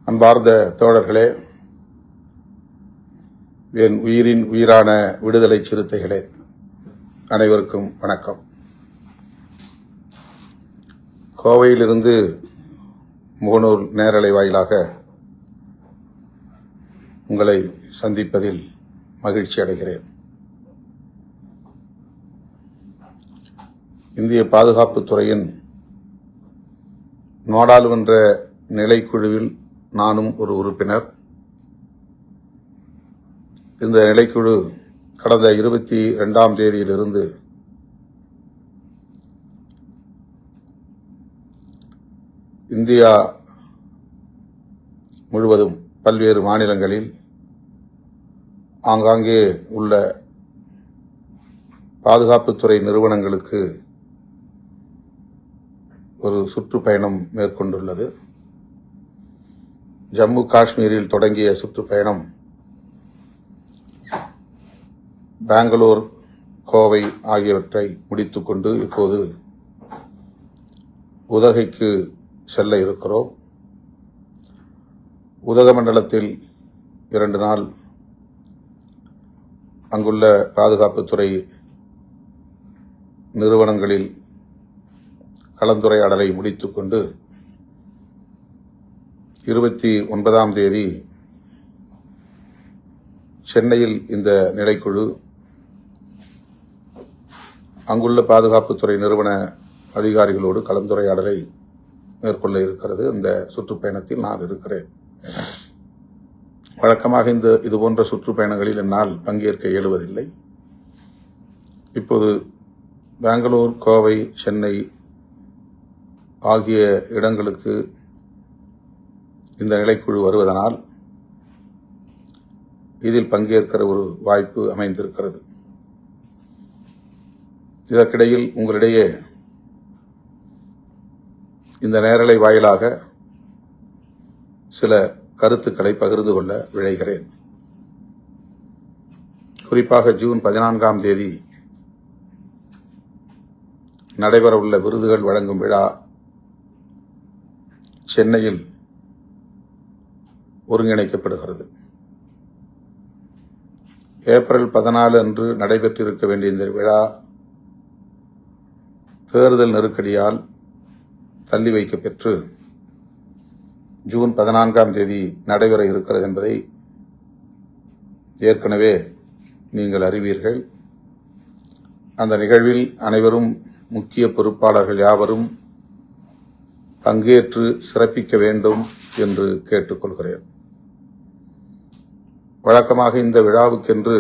அன்பார்ந்த தோழர்களே, என் உயிரின் உயிரான விடுதலை சிறுத்தைகளே, அனைவருக்கும் வணக்கம். கோவையிலிருந்து முகநூல் நேரலை வாயிலாக உங்களை சந்திப்பதில் மகிழ்ச்சி அடைகிறேன். இந்திய பாதுகாப்புத் துறையின் நாடாளுமன்ற நிலைக்குழுவில் நானும் ஒரு உறுப்பினர். இந்த நிலைக்குழு கடந்த 22ஆம் தேதியிலிருந்து இந்தியா முழுவதும் பல்வேறு மாநிலங்களில் ஆங்காங்கே உள்ள பாதுகாப்புத்துறை நிறுவனங்களுக்கு ஒரு சுற்றுப்பயணம் மேற்கொண்டுள்ளது. ஜம்மு காஷ்மீரில் தொடங்கிய சுற்றுப்பயணம் பெங்களூர், கோவை ஆகியவற்றை முடித்துக்கொண்டு இப்போது உதகைக்கு செல்ல இருக்கிறோம். உதகமண்டலத்தில் 2 நாள் அங்குள்ள பாதுகாப்புத்துறை நிறுவனங்களில் கலந்துரையாடலை முடித்துக்கொண்டு 29ஆம் தேதி சென்னையில் இந்த நிலைக்குழு அங்குள்ள பாதுகாப்புத்துறை நிறுவன அதிகாரிகளோடு கலந்துரையாடலை மேற்கொள்ள இருக்கிறது. இந்த சுற்றுப்பயணத்தில் நான் இருக்கிறேன். வழக்கமாக இதுபோன்ற சுற்றுப்பயணங்களில் என்னால் பங்கேற்க இயலுவதில்லை. இப்போது பெங்களூர், கோவை, சென்னை ஆகிய இடங்களுக்கு இந்த நிலைக்குழு வருவதனால் இதில் பங்கேற்கிற ஒரு வாய்ப்பு அமைந்திருக்கிறது. இதற்கிடையில் உங்களிடையே இந்த நேரலை வாயிலாக சில கருத்துக்களை பகிர்ந்து கொள்ள விழைகிறேன். குறிப்பாக ஜூன் 14ஆம் தேதி நடைபெறவுள்ள விருதுகள் வழங்கும் விழா சென்னையில் ஒருங்கிணைக்கப்படுகிறது. ஏப்ரல் 14 அன்று நடைபெற்றிருக்க வேண்டிய இந்த விழா தேர்தல் நெருக்கடியால் தள்ளி வைக்கப்பெற்று ஜூன் 14ஆம் தேதி நடைபெற இருக்கிறது என்பதை ஏற்கனவே நீங்கள் அறிவீர்கள். அந்த நிகழ்வில் அனைவரும் முக்கிய பொறுப்பாளர்கள் யாவரும் பங்கேற்று சிறப்பிக்க வேண்டும் என்று கேட்டுக்கொள்கிறேன். வழக்கமாக இந்த விழாவுக்கென்று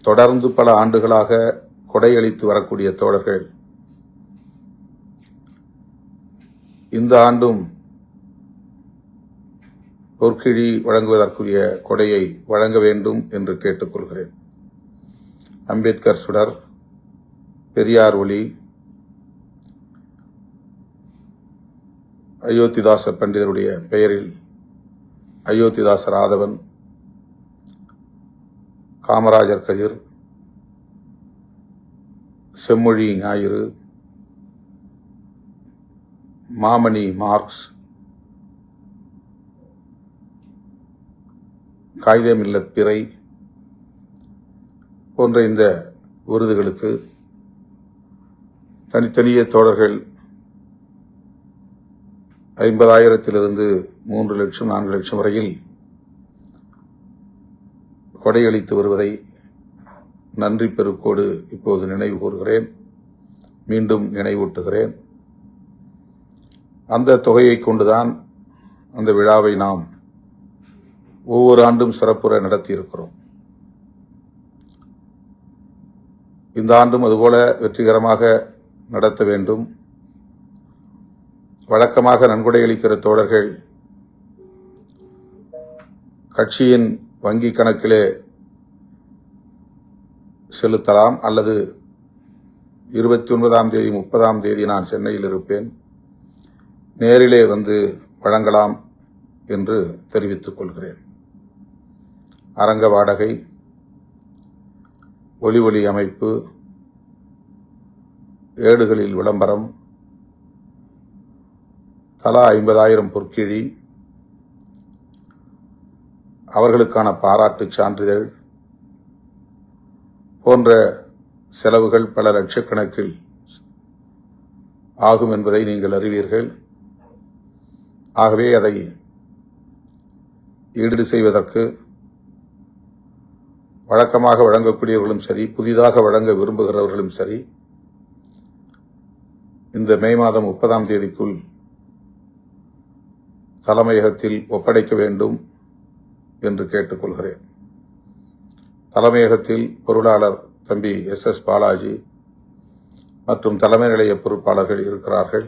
தொடர்ந்து பல ஆண்டுகளாக கொடையளித்து வரக்கூடிய தோழர்கள் இந்த ஆண்டும் பொற்கிழி வழங்குவதற்குரிய கொடையை வழங்க வேண்டும் என்று கேட்டுக்கொள்கிறேன். அம்பேத்கர் சுடர், பெரியார் ஒளி, அயோத்திதாச பண்டிதருடைய பெயரில் அயோத்திதாச ராதவன், காமராஜர் கதிர், செம்மொழி ஞாயிறு, மாமணி மார்க்ஸ், காயிதே மில்லத் பிறை போன்ற இந்த விருதுகளுக்கு தனித்தனியே தோழர்கள் 50,000 3 லட்சம் 4 லட்சம் வரையில் கொடையளித்து வருவதை நன்றி பெருக்கோடு இப்போது நினைவு கூறுகிறேன், மீண்டும் நினைவூட்டுகிறேன். அந்த தொகையை கொண்டுதான் அந்த விழாவை நாம் ஒவ்வொரு ஆண்டும் சிறப்புற நடத்தியிருக்கிறோம். இந்த ஆண்டும் அதுபோல வெற்றிகரமாக நடத்த வேண்டும். வழக்கமாக நன்கொடை அளிக்கிற தோழர்கள் கட்சியின் வங்கி கணக்கிலே செலுத்தலாம், அல்லது 29ஆம் தேதி 30ஆம் தேதி நான் சென்னையில் இருப்பேன், நேரிலே வந்து வழங்கலாம் என்று தெரிவித்துக் கொள்கிறேன். அரங்க வாடகை, ஒலி அமைப்பு, ஏடுகளில் விளம்பரம், தலா 50,000 பொற்கிழி, அவர்களுக்கான பாராட்டுச் சான்றிதழ் போன்ற செலவுகள் பல லட்சக்கணக்கில் ஆகும் என்பதை நீங்கள் அறிவீர்கள். ஆகவே அதை ஈடு செய்வதற்கு வழக்கமாக வழங்கக்கூடியவர்களும் சரி, புதிதாக வழங்க விரும்புகிறவர்களும் சரி, இந்த மே மாதம் 30ஆம் தேதிக்குள் தலைமையகத்தில் ஒப்படைக்க வேண்டும் என்று கேட்டுக்கொள்கிறேன். தலைமையகத்தில் பொருளாளர் தம்பி SS பாலாஜி மற்றும் தலைமை நிலைய பொறுப்பாளர்கள் இருக்கிறார்கள்.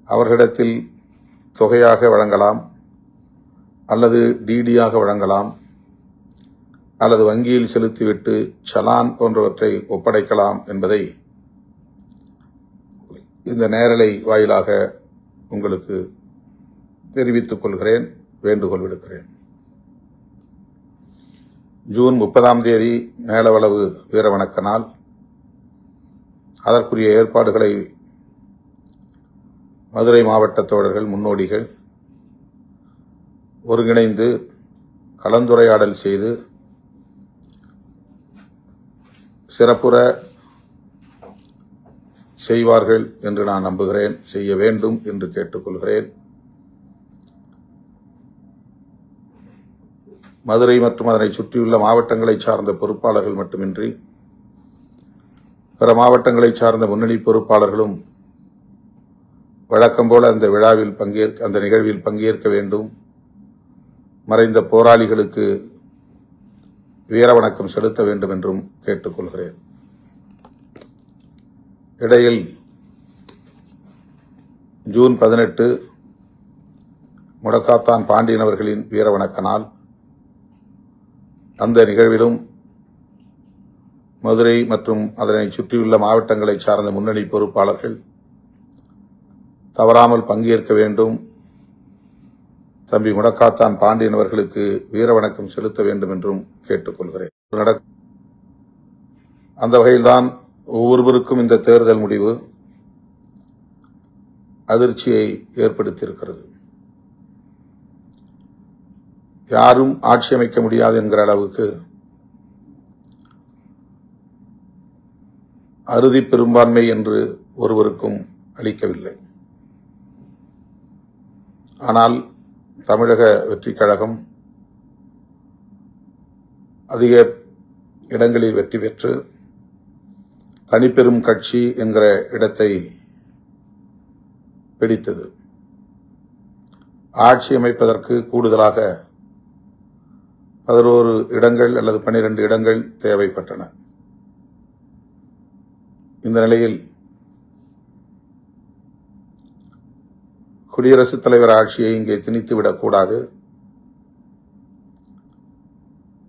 அவர்களிடத்தில் தொகையாக வழங்கலாம், அல்லது டிடியாக வழங்கலாம், அல்லது வங்கியில் செலுத்திவிட்டு சலான் போன்றவற்றை ஒப்படைக்கலாம் என்பதை இந்த நேரலை வாயிலாக உங்களுக்கு தெரிவித்துக் கொள்கிறேன், வேண்டுகோள் விடுக்கிறேன். ஜூன் 30ஆம் தேதி மேலவளவு வீரவணக்க நாள். அதற்குரிய ஏற்பாடுகளை மதுரை மாவட்ட தோழர்கள், முன்னோடிகள் ஒருங்கிணைந்து கலந்துரையாடல் செய்து சிறப்புற செய்வார்கள் என்று நான் நம்புகிறேன். செய்ய வேண்டும் என்று கேட்டுக்கொள்கிறேன். மதுரை மற்றும் அதனை சுற்றியுள்ள மாவட்டங்களை சார்ந்த பொறுப்பாளர்கள் மட்டுமின்றி பிற மாவட்டங்களை சார்ந்த முன்னணி பொறுப்பாளர்களும் வழக்கம் போல அந்த நிகழ்வில் பங்கேற்க வேண்டும். மறைந்த போராளிகளுக்கு வீரவணக்கம் செலுத்த வேண்டும் என்றும் கேட்டுக்கொள்கிறேன். இடையில் ஜூன் 18 முடக்காத்தான் பாண்டியன் அவர்களின் வீரவணக்க நாள். அந்த நிகழ்விலும் மதுரை மற்றும் அதனை சுற்றியுள்ள மாவட்டங்களை சார்ந்த முன்னணி பொறுப்பாளர்கள் தவறாமல் பங்கேற்க வேண்டும். தம்பி முடக்காத்தான் பாண்டியன் அவர்களுக்கு வீரவணக்கம் செலுத்த வேண்டும் என்றும் கேட்டுக்கொள்கிறேன். அந்த வகையில்தான் ஒவ்வொருவருக்கும் இந்த தேர்தல் முடிவு அதிர்ச்சியை ஏற்படுத்தியிருக்கிறது. யாரும் ஆட்சி அமைக்க முடியாது என்கிற அளவுக்கு அறுதி பெரும்பான்மை என்று ஒருவருக்கும் அளிக்கவில்லை. ஆனால் தமிழக வெற்றிக் கழகம் அதிக இடங்களில் வெற்றி பெற்று தனிப்பெரும் கட்சி என்கிற இடத்தை பிடித்தது. ஆட்சி அமைப்பதற்கு கூடுதலாக 11 இடங்கள் அல்லது 12 இடங்கள் தேவைப்பட்டன. இந்த நிலையில் குடியரசுத் தலைவர் ஆட்சியை இங்கே திணித்துவிடக்கூடாது,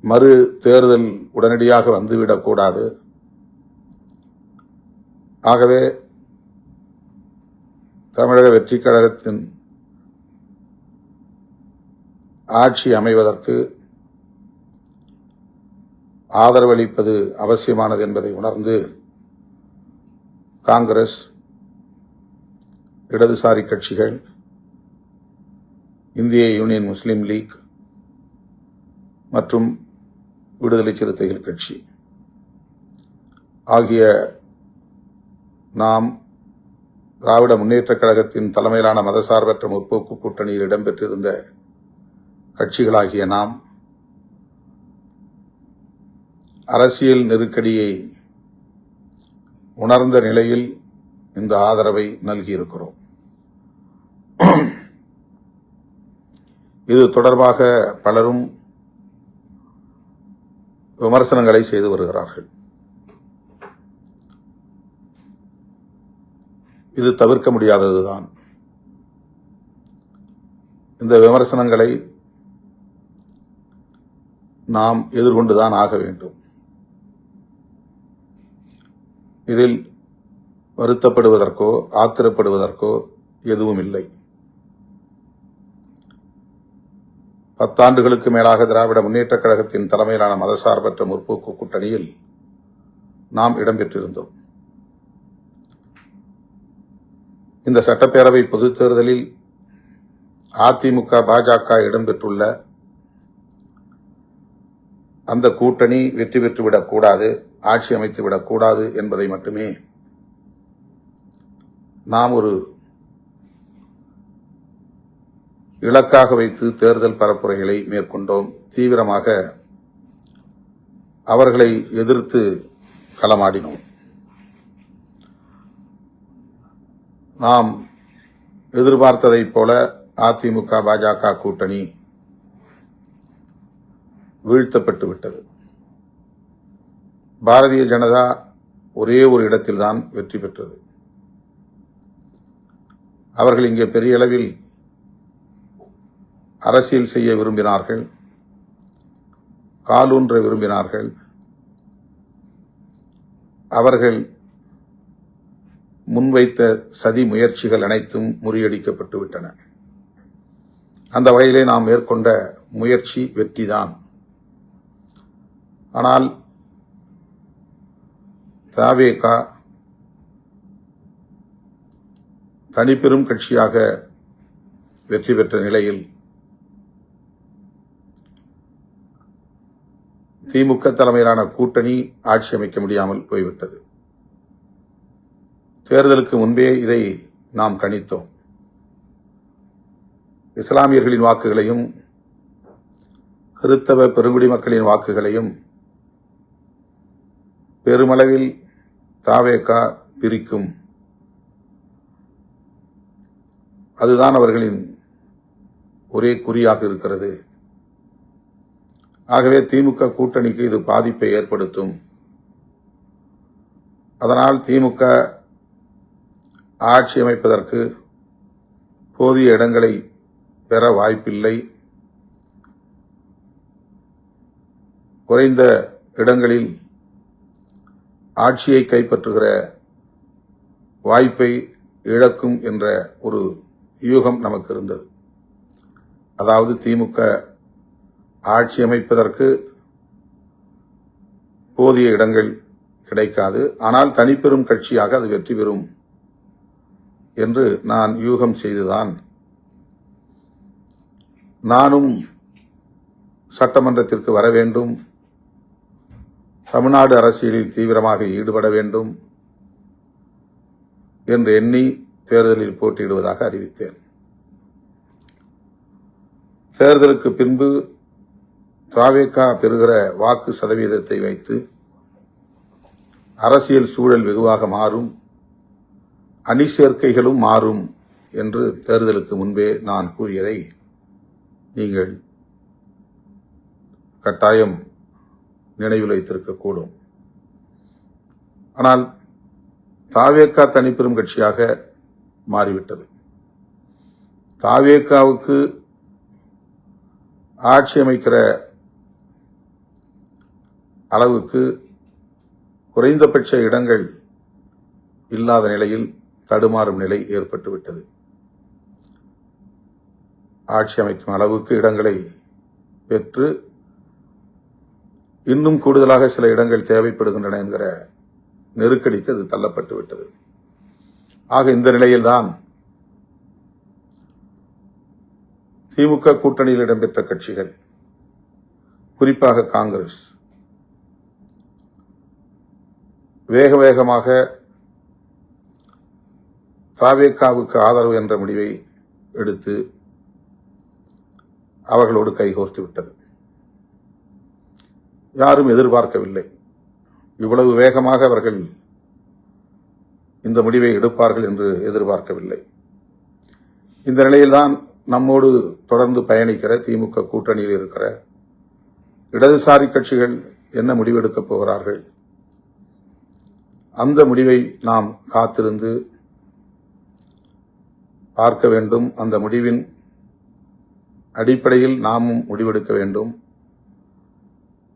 மறு தேர்தல் உடனடியாக வந்துவிடக்கூடாது. ஆகவே தமிழக வெற்றிக் கழகத்தின் ஆட்சி அமைவதற்கு ஆதரவளிப்பது அவசியமானது என்பதை உணர்ந்து காங்கிரஸ், இடதுசாரி கட்சிகள், இந்திய யூனியன் முஸ்லீம் லீக் மற்றும் விடுதலை சிறுத்தைகள் கட்சி ஆகிய நாம் திராவிட முன்னேற்றக் கழகத்தின் தலைமையிலான மதசார்பற்ற முற்போக்கு கூட்டணியில் இடம்பெற்றிருந்த கட்சிகளாகிய நாம் அரசியல் நெருக்கடியை உணர்ந்த நிலையில் இந்த ஆதரவை நல்கியிருக்கிறோம். இது தொடர்பாக பலரும் விமர்சனங்களை செய்து வருகிறார்கள். இது தவிர்க்க முடியாததுதான். இந்த விமர்சனங்களை நாம் எதிர்கொண்டுதான் ஆக வேண்டும். இதில் வருத்தப்படுவதற்கோ ஆத்திரப்படுவதற்கோ எதுவும் இல்லை. 10 ஆண்டுகளுக்கு மேலாக திராவிட முன்னேற்றக் கழகத்தின் தலைமையிலான மதசார்பற்ற முற்போக்கு கூட்டணியில் நாம் இடம்பெற்றிருந்தோம். இந்த சட்டப்பேரவை பொதுத் தேர்தலில் அதிமுக பாஜக இடம்பெற்றுள்ள அந்த கூட்டணி வெற்றி பெற்றுவிடக்கூடாது, ஆட்சி அமைத்துவிடக்கூடாது என்பதை மட்டுமே நாம் ஒரு இலக்காக வைத்து தேர்தல் பரப்புரைகளை மேற்கொண்டோம். தீவிரமாக அவர்களை எதிர்த்து களமாடினோம். நாம் எதிர்பார்த்ததைப் போல அதிமுக பாஜக கூட்டணி வீழ்த்தப்பட்டு விட்டது. பாரதிய ஜனதா ஒரே ஒரு இடத்தில்தான் வெற்றி பெற்றது. அவர்கள் இங்கே பெரிய அளவில் அரசியல் செய்ய விரும்பினார்கள், காலூன்ற விரும்பினார்கள். அவர்கள் முன்வைத்த சதி முயற்சிகள் அனைத்தும் முறியடிக்கப்பட்டு விட்டன. அந்த வகையிலே நாம் மேற்கொண்ட முயற்சி வெற்றிதான். ஆனால் தவேக தனிப்பெரும் கட்சியாக வெற்றி பெற்ற நிலையில் திமுக தலைமையிலான கூட்டணி ஆட்சி அமைக்க முடியாமல் போய்விட்டது. தேர்தலுக்கு முன்பே இதை நாம் கணித்தோம். இஸ்லாமியர்களின் வாக்குகளையும் கிறித்தவ பெருங்குடி மக்களின் வாக்குகளையும் பெருமளவில் தவேக பிரிக்கும். அதுதான் அவர்களின் ஒரே குறியாக இருக்கிறது. ஆகவே திமுக கூட்டணிக்கு இது பாதிப்பை ஏற்படுத்தும். அதனால் திமுக ஆட்சி அமைப்பதற்கு போதிய இடங்களை பெற வாய்ப்பில்லை. குறைந்த இடங்களில் ஆட்சியை கைப்பற்றுகிற வாய்ப்பை இழக்கும் என்ற ஒரு யூகம் நமக்கு இருந்தது. அதாவது திமுக ஆட்சி அமைப்பதற்கு போதிய இடங்கள் கிடைக்காது, ஆனால் தனிப்பெரும் கட்சியாக அது வெற்றி பெறும் என்று நான் யூகம் செய்துதான் நானும் சட்டமன்றத்திற்கு வர வேண்டும், தமிழ்நாடு அரசியலில் தீவிரமாக ஈடுபட வேண்டும் என்று எண்ணி தேர்தலில் போட்டியிடுவதாக அறிவித்தேன். தேர்தலுக்கு பின்பு தவேக பெறுகிற வாக்கு சதவீதத்தை வைத்து அரசியல் சூழல் வெகுவாக மாறும், அணி சேர்க்கைகளும் மாறும் என்று தேர்தலுக்கு முன்பே நான் கூறியதை நீங்கள் கட்டாயம் நினைவில் வைத்திருக்கக்கூடும். ஆனால் தவேக தனிப்பெரும் கட்சியாக மாறிவிட்டது. தவேகவுக்கு ஆட்சி அமைக்கிற அளவுக்கு குறைந்தபட்ச இடங்கள் இல்லாத நிலையில் தடுமாறும் நிலை ஏற்பட்டுவிட்டது. ஆட்சி அமைக்கும் அளவுக்கு இடங்களை பெற்று இன்னும் கூடுதலாக சில இடங்கள் தேவைப்படுகின்றன என்கிற நெருக்கடிக்கு அது தள்ளப்பட்டு விட்டது. ஆக இந்த நிலையில்தான் திமுக கூட்டணியில் இடம்பெற்ற கட்சிகள், குறிப்பாக காங்கிரஸ், வேக வேகமாக தவேகவுக்கு ஆதரவு என்ற முடிவை எடுத்து அவர்களோடு கைகோர்த்து விட்டது. யாரும் எதிர்பார்க்கவில்லை, இவ்வளவு வேகமாக அவர்கள் இந்த முடிவை எடுப்பார்கள் என்று எதிர்பார்க்கவில்லை. இந்த நிலையில்தான் நம்மோடு தொடர்ந்து பயணிக்கிற திமுக கூட்டணியில் இருக்கிற இடதுசாரி கட்சிகள் என்ன முடிவெடுக்கப் போகிறார்கள், அந்த முடிவை நாம் காத்திருந்து பார்க்க வேண்டும். அந்த முடிவின் அடிப்படையில் நாமும் முடிவெடுக்க வேண்டும்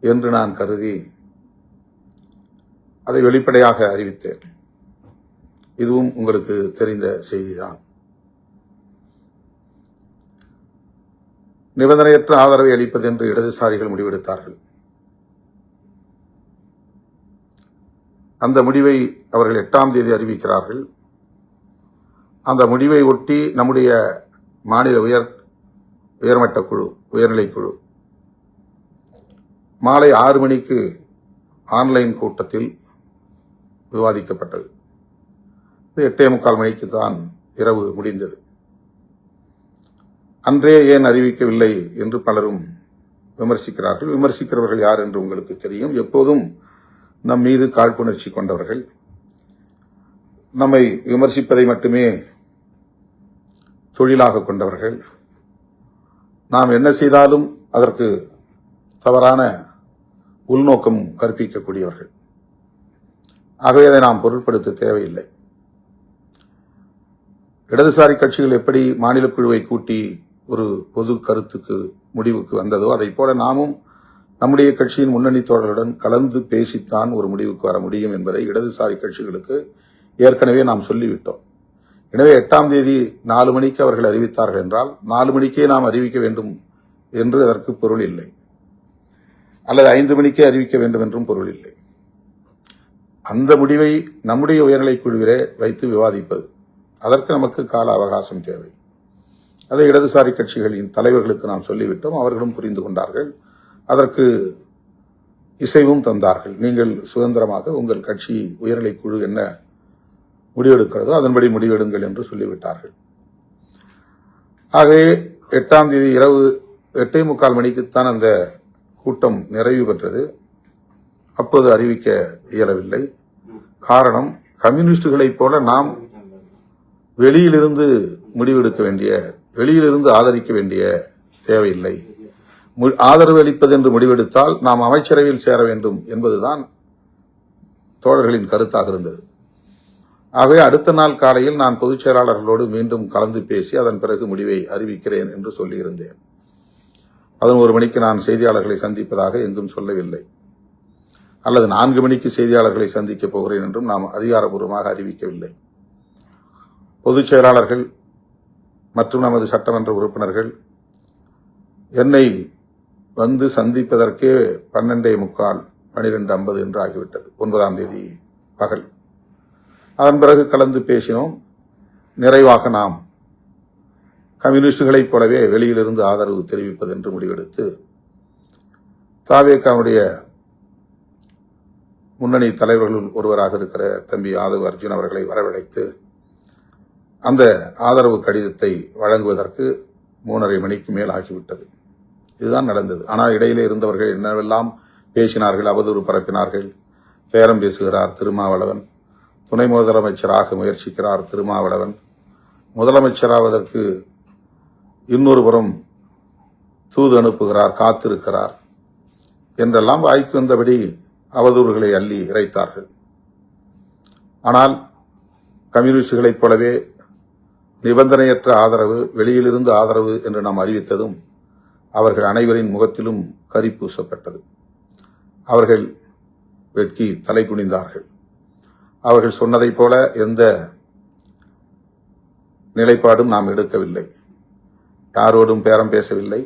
என்று நான் கருதி அதை வெளிப்படையாக அறிவித்தேன். இதுவும் உங்களுக்கு தெரிந்த செய்திதான். நிபந்தனையற்ற ஆதரவை அளிப்பது என்று இடதுசாரிகள் முடிவெடுத்தார்கள். அந்த முடிவை அவர்கள் 8ஆம் தேதி அறிவிக்கிறார்கள். அந்த முடிவை ஒட்டி நம்முடைய மாநில உயர்மட்ட குழு, உயர்நிலைக் குழு மாலை 6 மணிக்கு ஆன்லைன் கூட்டத்தில் விவாதிக்கப்பட்டது. 8:45 மணிக்கு தான் இரவு முடிந்தது. அன்றே ஏன் அறிவிக்கவில்லை என்று பலரும் விமர்சிக்கிறார்கள். விமர்சிக்கிறவர்கள் யார் என்று உங்களுக்கு தெரியும். எப்போதும் நம் மீது காழ்ப்புணர்ச்சி கொண்டவர்கள், நம்மை விமர்சிப்பதை மட்டுமே தொழிலாக கொண்டவர்கள், நாம் என்ன செய்தாலும் அதற்கு தவறான உள்நோக்கம் கற்பிக்கக்கூடியவர்கள். ஆகவே அதை நாம் பொருட்படுத்த தேவையில்லை. இடதுசாரி கட்சிகள் எப்படி மாநில குழுவை கூட்டி ஒரு பொது கருத்துக்கு முடிவுக்கு வந்ததோ அதை போல நாமும் நம்முடைய கட்சியின் முன்னணி தோழர்களுடன் கலந்து பேசித்தான் ஒரு முடிவுக்கு வர முடியும் என்பதை இடதுசாரி கட்சிகளுக்கு ஏற்கனவே நாம் சொல்லிவிட்டோம். எனவே 8ஆம் தேதி 4 மணிக்கு அவர்கள் அறிவித்தார்கள் என்றால் 4 மணிக்கே நாம் அறிவிக்க வேண்டும் என்று அதற்கு பொருள் இல்லை, அல்லது 5 மணிக்கே அறிவிக்க வேண்டும் என்றும் பொருள் இல்லை. அந்த முடிவை நம்முடைய உயர்நிலைக் குழுவிலே வைத்து விவாதிப்பது, அதற்கு நமக்கு கால அவகாசம் தேவை. அதை இடதுசாரி கட்சிகளின் தலைவர்களுக்கு நாம் சொல்லிவிட்டோம். அவர்களும் புரிந்து கொண்டார்கள், அதற்கு இசைவும் தந்தார்கள். நீங்கள் சுதந்திரமாக உங்கள் கட்சி உயர்நிலைக் குழு என்ன முடிவெடுக்கிறதோ அதன்படி முடிவெடுங்கள் என்று சொல்லிவிட்டார்கள். ஆகவே 8ஆம் தேதி இரவு 8:45 மணிக்குத்தான் அந்த கூட்டம் நிறைவு பெற்றது. அப்போது அறிவிக்க இயலவில்லை. காரணம், கம்யூனிஸ்டுகளைப் போல நாம் வெளியிலிருந்து முடிவெடுக்க வேண்டிய, வெளியிலிருந்து ஆதரிக்க வேண்டிய தேவையில்லை. ஆதரவு அளிப்பது என்று முடிவெடுத்தால் நாம் அமைச்சரவையில் சேர வேண்டும் என்பதுதான் தோழர்களின் கருத்தாக இருந்தது. ஆகவே அடுத்த நாள் காலையில் நான் பொதுச் செயலாளர்களோடு மீண்டும் கலந்து பேசி அதன் பிறகு முடிவை அறிவிக்கிறேன் என்று சொல்லியிருந்தேன். 11 மணிக்கு நான் செய்தியாளர்களை சந்திப்பதாக எங்கும் சொல்லவில்லை, அல்லது 4 மணிக்கு செய்தியாளர்களை சந்திக்கப் போகிறேன் என்றும் நாம் அதிகாரப்பூர்வமாக அறிவிக்கவில்லை. பொதுச் செயலாளர்கள் மற்றும் நமது சட்டமன்ற உறுப்பினர்கள் என்னை வந்து சந்திப்பதற்கே 12:45, 12:50 என்று ஆகிவிட்டது. 9ஆம் தேதி பகல். அதன் பிறகு கலந்து பேசினோம். நிறைவாக நாம் கம்யூனிஸ்டுகளைப் போலவே வெளியிலிருந்து ஆதரவு தெரிவிப்பது என்று முடிவெடுத்து தாவேகாவுடைய முன்னணி தலைவர்களுள் ஒருவராக இருக்கிற தம்பி ஆதவ் அர்ஜுன் அவர்களை வரவழைத்து அந்த ஆதரவு கடிதத்தை வழங்குவதற்கு 3:30 மணிக்கு மேல் ஆகிவிட்டது. இதுதான் நடந்தது. ஆனால் இடையிலே இருந்தவர்கள் என்னவெல்லாம் பேசினார்கள், அவதூறு பரப்பினார்கள். பேரம் பேசுகிறார் திருமாவளவன், துணை முதலமைச்சராக முயற்சிக்கிறார் திருமாவளவன், முதலமைச்சராவதற்கு இன்னொரு புறம் தூது அனுப்புகிறார், காத்திருக்கிறார் என்றெல்லாம் வாய்க்கு வந்தபடி அவதூறுகளை அள்ளி இறைத்தார்கள். ஆனால் கம்யூனிஸ்டுகளைப் போலவே நிபந்தனையற்ற ஆதரவு, வெளியிலிருந்து ஆதரவு என்று நாம் அறிவித்ததும் அவர்கள் அனைவரின் முகத்திலும் கரி பூசப்பட்டது. அவர்கள் வெட்கி தலை குனிந்தார்கள். அவர்கள் சொன்னதைப் போல எந்த நிலைப்பாடும் நாம் எடுக்கவில்லை, யாரோடும் பேரம் பேசவில்லை,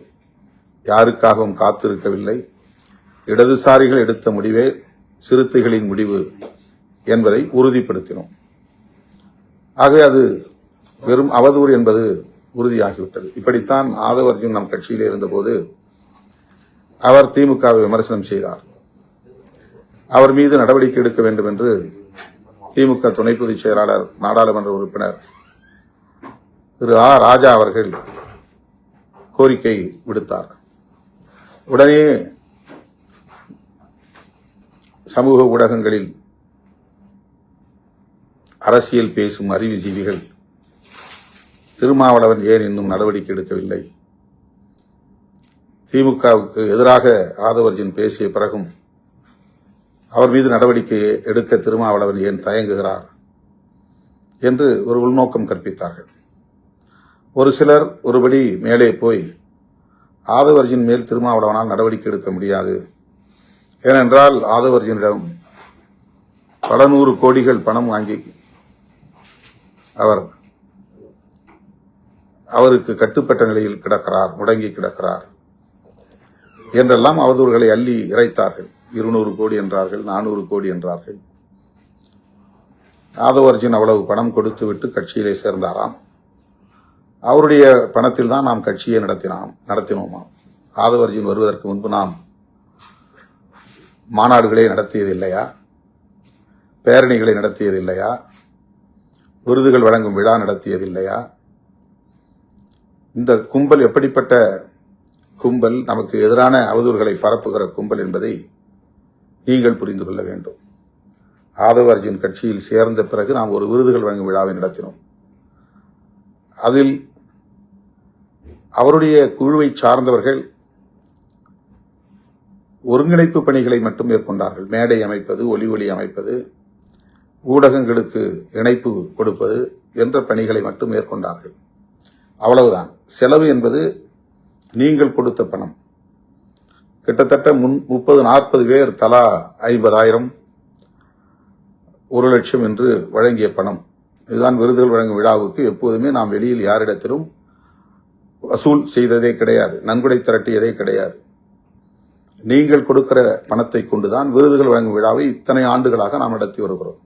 யாருக்காகவும் காத்திருக்கவில்லை. இடதுசாரிகள் எடுத்த முடிவே சிறுத்தைகளின் முடிவு என்பதை உறுதிப்படுத்தினோம். ஆகவே அது வெறும் அவதூறு என்பது உறுதியாகிவிட்டது. இப்படித்தான் ஆதவ் அர்ஜுன் நம் கட்சியிலே இருந்தபோது அவர் திமுகவை விமர்சனம் செய்தார். அவர் மீது நடவடிக்கை எடுக்க வேண்டும் என்று திமுக துணை பொதுச் செயலாளர், நாடாளுமன்ற உறுப்பினர் திரு ஆ. ராஜா அவர்கள் கோரிக்கை விடுத்தார். உடனே சமூக ஊடகங்களில் அரசியல் பேசும் அறிவுஜீவிகள் திருமாவளவன் ஏன் இன்னும் நடவடிக்கை எடுக்கவில்லை, திமுகவுக்கு எதிராக ஆதவ் அர்ஜுன் பேசிய பிறகும் அவர் மீது நடவடிக்கை எடுக்க திருமாவளவன் ஏன் தயங்குகிறார் என்று ஒரு உள்நோக்கம் கற்பித்தார்கள். ஒரு சிலர் ஒருபடி மேலே போய் ஆதவ் அர்ஜுன் மேல் திருமாவளவனால் நடவடிக்கை எடுக்க முடியாது, ஏனென்றால் ஆதவ் அர்ஜுனிடம் பல 100 கோடிகள் பணம் வாங்கி அவருக்கு கட்டுப்பட்ட நிலையில் கிடக்கிறார், முடங்கி கிடக்கிறார் என்றெல்லாம் அவதூறுகளை அள்ளி இறைத்தார்கள். 200 கோடி என்றார்கள், 400 கோடி என்றார்கள். ஆதவ அர்ஜுன் அவ்வளவு பணம் கொடுத்து விட்டு கட்சியிலே சேர்ந்தாராம். அவருடைய பணத்தில் தான் நாம் கட்சியை நடத்தினோமாம். ஆதவ அர்ஜுன் வருவதற்கு முன்பு நாம் மாநாடுகளை நடத்தியது இல்லையா? பேரணிகளை நடத்தியது இல்லையா? விருதுகள் வழங்கும் விழா நடத்தியது இல்லையா? இந்த கும்பல் எப்படிப்பட்ட கும்பல், நமக்கு எதிரான அவதூறுகளை பரப்புகிற கும்பல் என்பதை நீங்கள் புரிந்து கொள்ள வேண்டும். ஆதவ அர்ஜுன் கட்சியில் சேர்ந்த பிறகு நாம் ஒரு விருதுகள் வழங்கும் விழாவை நடத்தினோம். அதில் அவருடைய குழுவை சார்ந்தவர்கள் ஒருங்கிணைப்பு பணிகளை மட்டும் மேற்கொண்டார்கள். மேடை அமைப்பது, ஒலி அமைப்பது, ஊடகங்களுக்கு இணைப்பு கொடுப்பது என்ற பணிகளை மட்டும் மேற்கொண்டார்கள். அவ்வளவுதான். செலவு என்பது நீங்கள் கொடுத்த பணம். கிட்டத்தட்ட 30-40 பேர் தலா 50,000, 1,00,000 என்று வழங்கிய பணம். இதுதான் விருதுகள் வழங்கும் விழாவுக்கு. எப்போதுமே நாம் வெளியில் யாரிடத்திலும் வசூல் செய்ததே கிடையாது, நன்கொடை திரட்டியதே கிடையாது. நீங்கள் கொடுக்கிற பணத்தை கொண்டுதான் விருதுகள் வழங்கும் விழாவை இத்தனை ஆண்டுகளாக நாம் நடத்தி வருகிறோம்.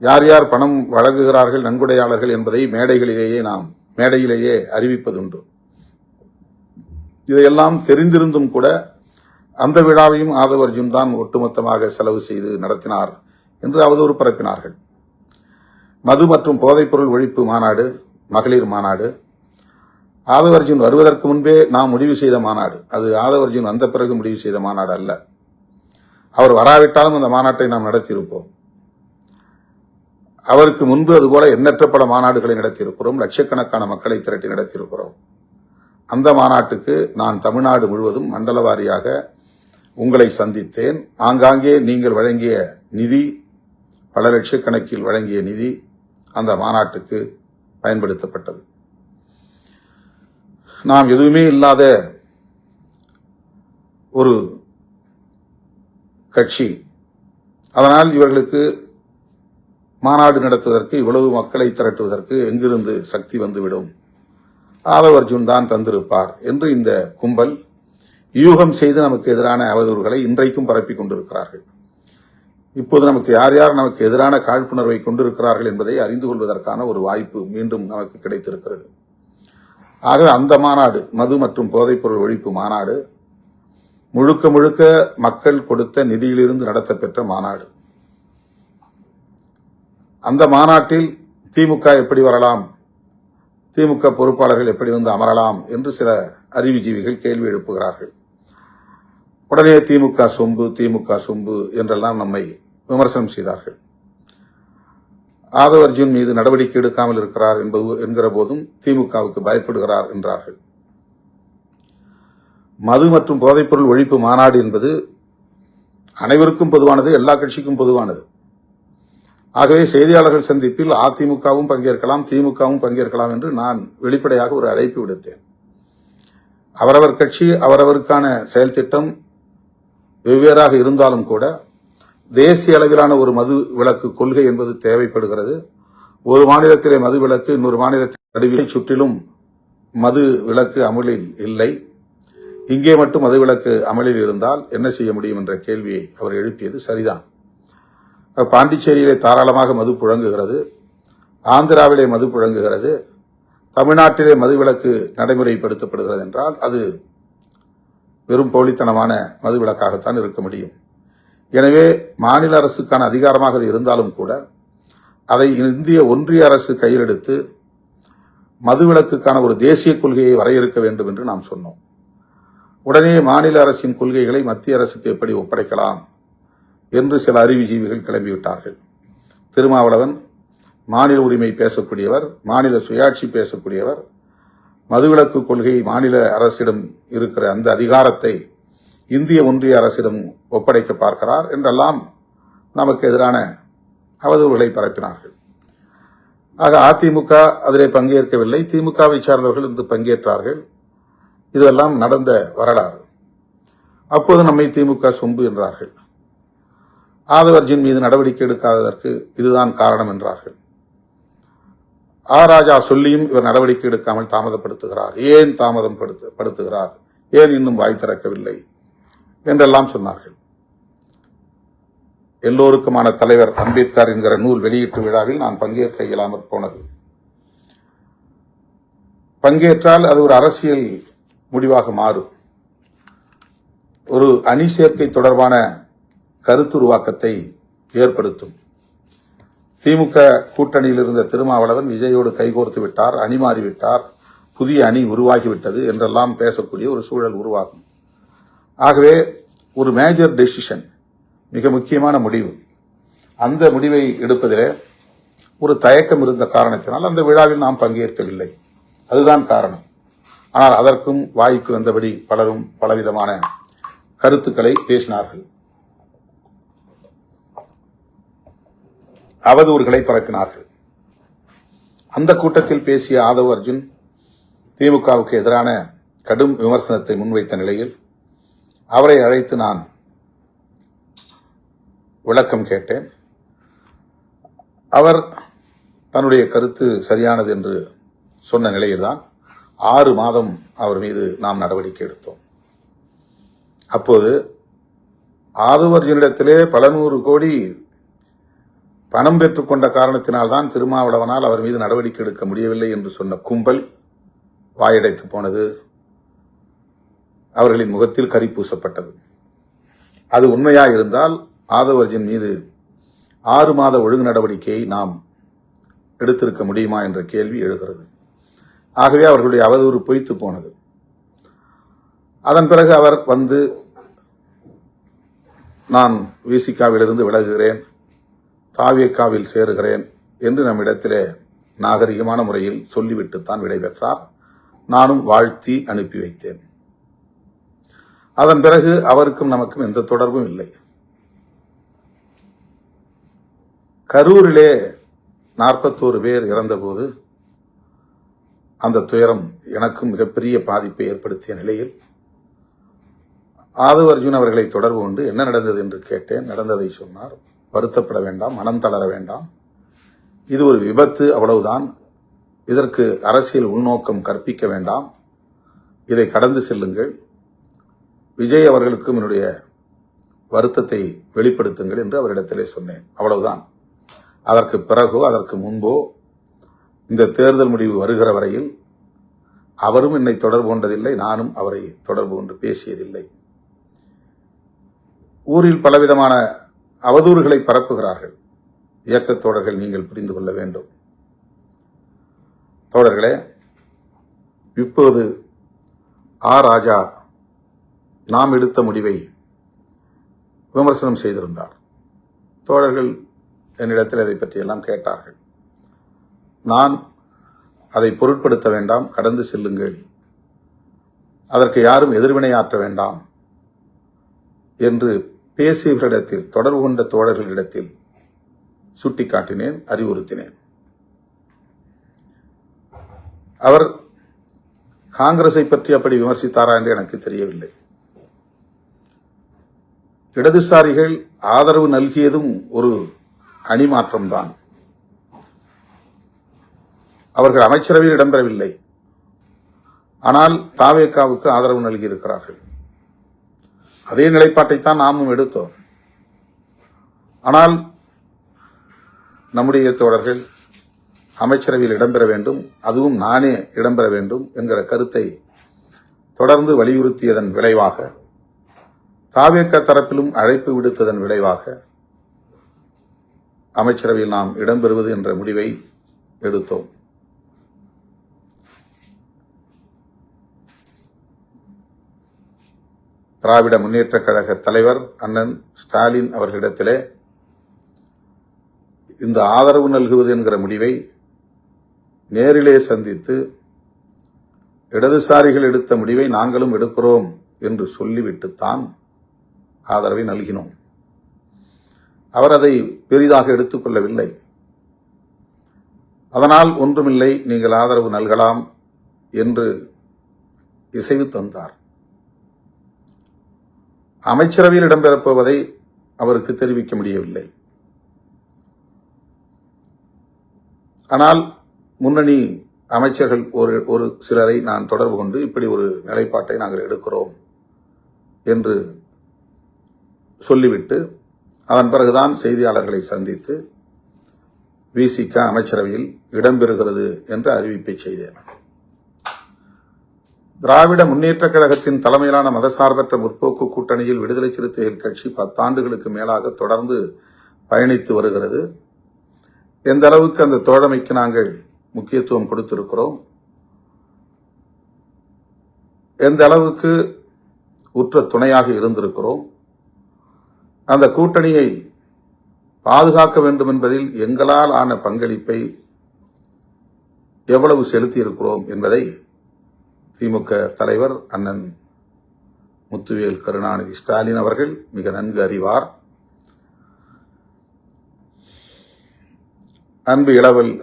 யார் யார் பணம் வழங்குகிறார்கள், நன்கொடையாளர்கள் என்பதை மேடையிலேயே அறிவிப்பதுண்டு. இதையெல்லாம் தெரிந்திருந்தும் கூட அந்த விழாவையும் ஆதவ அர்ஜுன் தான் ஒட்டுமொத்தமாக செலவு செய்து நடத்தினார் என்று அவதூறு பரப்பினார்கள். மது மற்றும் போதைப்பொருள் ஒழிப்பு மாநாடு, மகளிர் மாநாடு, ஆதவ அர்ஜுன் வருவதற்கு முன்பே நாம் முடிவு செய்த மாநாடு. அது ஆதவ அர்ஜுன் வந்த பிறகு முடிவு செய்த மாநாடு அல்ல. அவர் வராவிட்டாலும் அந்த மாநாட்டை நாம் நடத்தியிருப்போம். அவருக்கு முன்பு அதுபோல எண்ணற்ற பல மாநாடுகளை நடத்தியிருக்கிறோம். லட்சக்கணக்கான மக்களை திரட்டி நடத்தியிருக்கிறோம். அந்த மாநாட்டுக்கு நான் தமிழ்நாடு முழுவதும் மண்டல வாரியாக உங்களை சந்தித்தேன். ஆங்காங்கே நீங்கள் வழங்கிய நிதி, பல லட்சக்கணக்கில் வழங்கிய நிதி அந்த மாநாட்டுக்கு பயன்படுத்தப்பட்டது. நாம் எதுவுமே இல்லாத ஒரு கட்சி. அதனால் இவர்களுக்கு மாநாடு நடத்துவதற்கு, இவ்வளவு மக்களை திரட்டுவதற்கு எங்கிருந்து சக்தி வந்துவிடும்? ஆதவ அர்ஜுன் தான் தந்திருப்பார் என்று இந்த கும்பல் யூகம் செய்து நமக்கு எதிரான அவதூறுகளை இன்றைக்கும் பரப்பிக் கொண்டிருக்கிறார்கள். இப்போது நமக்கு யார் யார் நமக்கு எதிரான காழ்ப்புணர்வை கொண்டிருக்கிறார்கள் என்பதை அறிந்து கொள்வதற்கான ஒரு வாய்ப்பு மீண்டும் நமக்கு கிடைத்திருக்கிறது. ஆகவே அந்த மாநாடு, மது மற்றும் போதைப்பொருள் ஒழிப்பு மாநாடு, முழுக்க முழுக்க மக்கள் கொடுத்த நிதியிலிருந்து நடத்தப்பெற்ற மாநாடு. அந்த மாநாட்டில் திமுக எப்படி வரலாம், திமுக பொறுப்பாளர்கள் எப்படி வந்து அமரலாம் என்று சில அறிவுஜீவிகள் கேள்வி எழுப்புகிறார்கள். உடனே திமுக சொம்பு என்றெல்லாம் நம்மை விமர்சனம் செய்தார்கள். ஆதவ அர்ஜுன் மீது நடவடிக்கை எடுக்காமல் இருக்கிறார் என்கிற போதும் திமுகவுக்கு பயப்படுகிறார் என்றார்கள். மது மற்றும் போதைப்பொருள் ஒழிப்பு மாநாடு என்பது அனைவருக்கும் பொதுவானது, எல்லா கட்சிக்கும் பொதுவானது. ஆகவே செய்தியாளர்கள் சந்திப்பில் அதிமுகவும் பங்கேற்கலாம், திமுகவும் பங்கேற்கலாம் என்று நான் வெளிப்படையாக ஒரு அழைப்பு விடுத்தேன். அவரவர் கட்சி, அவரவருக்கான செயல் திட்டம் வெவ்வேறாக இருந்தாலும் கூட தேசிய அளவிலான ஒரு மது விலக்கு கொள்கை என்பது தேவைப்படுகிறது. ஒரு மாநிலத்திலே மது விலக்கு, இன்னொரு மாநிலத்தில் சுற்றிலும் மது விலக்கு அமலில் இல்லை. இங்கே மட்டும் மது விலக்கு அமலில் இருந்தால் என்ன செய்ய முடியும் என்ற கேள்வியை அவர் எழுப்பியது சரிதான். பாண்டிச்சேரியிலே தாராளமாக மது புழங்குகிறது, ஆந்திராவிலே மது புழங்குகிறது, தமிழ்நாட்டிலே மது விலக்கு நடைமுறைப்படுத்தப்படுகிறது என்றால் அது வெறும் போலித்தனமான மது விலக்காகத்தான் இருக்க முடியும். எனவே மாநில அரசுக்கான அதிகாரமாக அது இருந்தாலும் கூட அதை இந்திய ஒன்றிய அரசு கையில் எடுத்து மதுவிலக்குக்கான ஒரு தேசிய கொள்கையை வரையறுக்க வேண்டும் என்று நாம் சொன்னோம். உடனே மாநில அரசின் கொள்கைகளை மத்திய அரசுக்கு எப்படி ஒப்படைக்கலாம் என்று சில அறிவுஜீவிகள் கிளம்பிவிட்டார்கள். திருமாவளவன் மாநில உரிமை பேசக்கூடியவர், மாநில சுயாட்சி பேசக்கூடியவர், மதுவிலக்கு கொள்கை மாநில அரசிடம் இருக்கிற அந்த அதிகாரத்தை இந்திய ஒன்றிய அரசிடம் ஒப்படைக்க பார்க்கிறார் என்றெல்லாம் நமக்கு எதிரான அவதூறுகளை பரப்பினார்கள். ஆக அதிமுக அதிலே பங்கேற்கவில்லை, திமுகவை சார்ந்தவர்கள் இன்று பங்கேற்றார்கள். இதெல்லாம் நடந்த வரலாறு. அப்போது நம்மை திமுக சொம்பு என்றார்கள். ஆதவ அர்ஜுன் மீது நடவடிக்கை எடுக்காததற்கு இதுதான் காரணம் என்றார்கள். ராஜா சொல்லியும் இவர் நடவடிக்கை எடுக்காமல் தாமதப்படுத்துகிறார். ஏன் தாமதம் படுத்துகிறார், ஏன் இன்னும் வாய் திறக்கவில்லை என்றெல்லாம் சொன்னார்கள். எல்லோருக்குமான தலைவர் அம்பேத்கர் என்கிற நூல் வெளியீட்டு விழாவில் நான் பங்கேற்க இயலாமற் போனது. பங்கேற்றால் அது ஒரு அரசியல் முடிவாக மாறும். ஒரு அணி சேர்க்கை தொடர்பான கருத்துருவாக்கத்தை ஏற்படுத்தும். திமுக கூட்டணியில் இருந்த திருமாவளவன் விஜயோடு கைகோர்த்து விட்டார், அணி மாறிவிட்டார், புதிய அணி உருவாகிவிட்டது என்றெல்லாம் பேசக்கூடிய ஒரு சூழல் உருவாகும். ஆகவே ஒரு மேஜர் டெசிஷன், மிக முக்கியமான முடிவு, அந்த முடிவை எடுப்பதிலே ஒரு தயக்கம் இருந்த காரணத்தினால் அந்த விழாவில் நாம் பங்கேற்கவில்லை. அதுதான் காரணம். ஆனால் அதற்கும் வாய்க்கு வந்தபடி பலரும் பலவிதமான கருத்துக்களை பேசினார்கள், அவதூறுகளை பரப்பினார்கள். அந்த கூட்டத்தில் பேசிய ஆதவ் அர்ஜுன் திமுகவுக்கு எதிரான கடும் விமர்சனத்தை முன்வைத்த நிலையில் அவரை அழைத்து நான் விளக்கம் கேட்டேன். அவர் தன்னுடைய கருத்து சரியானது என்று சொன்ன நிலையில்தான் 6 மாதம் அவர் மீது நாம் நடவடிக்கை எடுத்தோம். அப்போது ஆதவ் அர்ஜுனிடத்திலே பல நூறு கோடி பணம் பெற்றுக்கொண்ட காரணத்தினால்தான் திருமாவளவனால் அவர் மீது நடவடிக்கை எடுக்க முடியவில்லை என்று சொன்ன கும்பல் வாயடைத்து போனது. அவர்களின் முகத்தில் கரி பூசப்பட்டது. அது உண்மையாயிருந்தால் ஆதவ் அர்ஜுன் மீது 6 மாத ஒழுங்கு நடவடிக்கையை நாம் எடுத்திருக்க முடியுமா என்ற கேள்வி எழுகிறது. ஆகவே அவர்களுடைய அவதூறு பொய்த்து போனது. அதன் பிறகு அவர் வந்து நான் விசிகாவிலிருந்து விலகுகிறேன், தாவேகாவில் சேருகிறேன் என்று நம்மிடத்திலே நாகரிகமான முறையில் சொல்லிவிட்டுத்தான் விடைபெற்றார். நானும் வாழ்த்தி அனுப்பி வைத்தேன். அதன் பிறகு அவருக்கும் நமக்கும் எந்த தொடர்பும் இல்லை. கரூரிலே 41 பேர் இறந்தபோது அந்த துயரம் எனக்கும் மிகப்பெரிய பாதிப்பை ஏற்படுத்திய நிலையில் ஆதவ் அர்ஜுன் அவர்களை தொடர்பு கொண்டு என்ன நடந்தது என்று கேட்டேன். நடந்ததை சொன்னார். வருத்தப்பட வேண்டாம், மனம் தளர வேண்டாம், இது ஒரு விபத்து, அவ்வளவுதான். இதற்கு அரசியல் உள்நோக்கம் கற்பிக்க வேண்டாம், இதை கடந்து செல்லுங்கள், விஜய் அவர்களுக்கும் என்னுடைய வருத்தத்தை வெளிப்படுத்துங்கள் என்று அவரிடத்திலே சொன்னேன். அவ்வளவுதான். அதற்கு பிறகோ அதற்கு முன்போ இந்த தேர்தல் முடிவு வருகிற வரையில் அவரும் என்னை தொடர்பு கொண்டதில்லை, நானும் அவரை தொடர்பு கொண்டு பேசியதில்லை. ஊரில் பலவிதமான அவதூறுகளை பரப்புகிறார்கள். இயக்கத் தோழர்கள், நீங்கள் புரிந்து கொள்ள வேண்டும். தோழர்களே, இப்போது ராஜா நாம் எடுத்த முடிவை விமர்சனம் செய்திருந்தார். தோழர்கள் என்னிடத்தில் அதை பற்றியெல்லாம் கேட்டார்கள். நான் அதை பொருட்படுத்த வேண்டாம், கடந்து செல்லுங்கள், அதற்கு யாரும் எதிர்வினையாற்ற வேண்டாம் என்று பேசியவர்களிடத்தில், தொடர்பு கொண்ட தோழர்களிடத்தில் சுட்டிக்காட்டினேன், அறிவுறுத்தினேன். அவர் காங்கிரஸை பற்றி அப்படி விமர்சித்தாரா என்று எனக்கு தெரியவில்லை. இடதுசாரிகள் ஆதரவு நல்கியதும் ஒரு அணி மாற்றம்தான். அவர்கள் அமைச்சரவையில் இடம்பெறவில்லை, ஆனால் தாவேகாவுக்கு ஆதரவு நல்கியிருக்கிறார்கள். அதே நிலைப்பாட்டைத்தான் நாமும் எடுத்தோம். ஆனால் நம்முடைய தோழர்கள் அமைச்சரவையில் இடம்பெற வேண்டும், அதுவும் நானே இடம்பெற வேண்டும் என்கிற கருத்தை தொடர்ந்து வலியுறுத்தியதன் விளைவாக, தாவேகா தரப்பிலும் அழைப்பு விடுத்ததன் விளைவாக அமைச்சரவையில் நாம் இடம்பெறுவது என்ற முடிவை எடுத்தோம். திராவிட முன்னேற்றக் கழக தலைவர் அண்ணன் ஸ்டாலின் அவர்களிடத்திலே இந்த ஆதரவு நல்குவது என்கிற முடிவை நேரிலே சந்தித்து, இடதுசாரிகள் எடுத்த முடிவை நாங்களும் எடுக்கிறோம் என்று சொல்லிவிட்டுத்தான் ஆதரவை நல்கினோம். அவர் அதை பெரிதாக எடுத்துக்கொள்ளவில்லை. அதனால் ஒன்றுமில்லை, நீங்கள் ஆதரவு நல்கலாம் என்று இசைவு தந்தார். அமைச்சரவையில் இடம்பெறப்போவதை அவருக்கு தெரிவிக்க முடியவில்லை. ஆனால் முன்னணி அமைச்சர்கள் ஒரு சிலரை நான் தொடர்பு கொண்டு இப்படி ஒரு நிலைப்பாட்டை நாங்கள் எடுக்கிறோம் என்று சொல்லிவிட்டு அதன் பிறகுதான் செய்தியாளர்களை சந்தித்து விசிக அமைச்சரவையில் இடம்பெறுகிறது என்ற அறிவிப்பை செய்தேன். திராவிட முன்னேற்றக் கழகத்தின் தலைமையிலான மதசார்பற்ற முற்போக்கு கூட்டணியில் விடுதலை சிறுத்தைகள் கட்சி 10 ஆண்டுகளுக்கு மேலாக தொடர்ந்து பயணித்து வருகிறது. எந்த அளவுக்கு அந்த தோழமைக்கு நாங்கள் முக்கியத்துவம் கொடுத்திருக்கிறோம், எந்த அளவுக்கு உற்ற துணையாக இருந்திருக்கிறோம், அந்த கூட்டணியை பாதுகாக்க வேண்டும் என்பதில் எங்களால் ஆன பங்களிப்பை எவ்வளவு செலுத்தியிருக்கிறோம் என்பதை திமுக தலைவர் அண்ணன் முத்துவேல் கருணாநிதி ஸ்டாலின் அவர்கள் மிக நன்கு அறிவார். அன்பு இளவல்